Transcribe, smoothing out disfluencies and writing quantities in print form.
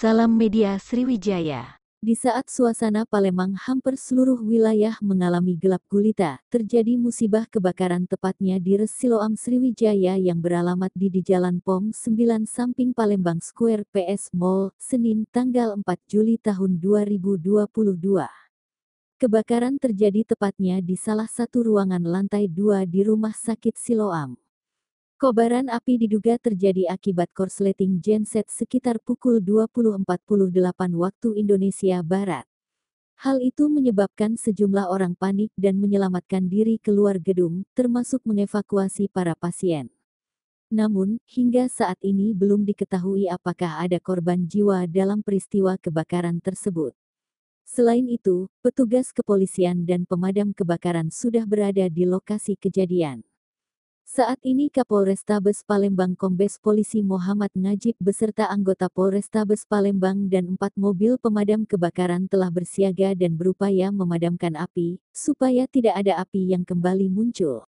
Salam Media Sriwijaya. Di saat suasana Palembang hampir seluruh wilayah mengalami gelap gulita, terjadi musibah kebakaran tepatnya di Res Siloam Sriwijaya yang beralamat di Jalan POM 9 samping Palembang Square PS Mall, Senin tanggal 4 Juli tahun 2022. Kebakaran terjadi tepatnya di salah satu ruangan lantai 2 di Rumah Sakit Siloam. Kobaran api diduga terjadi akibat korsleting genset sekitar pukul 20.48 waktu Indonesia Barat. Hal itu menyebabkan sejumlah orang panik dan menyelamatkan diri keluar gedung, termasuk mengevakuasi para pasien. Namun, hingga saat ini belum diketahui apakah ada korban jiwa dalam peristiwa kebakaran tersebut. Selain itu, petugas kepolisian dan pemadam kebakaran sudah berada di lokasi kejadian. Saat ini Kapolrestabes Palembang Kombes Polisi Muhammad Najib beserta anggota Polrestabes Palembang dan 4 mobil pemadam kebakaran telah bersiaga dan berupaya memadamkan api, supaya tidak ada api yang kembali muncul.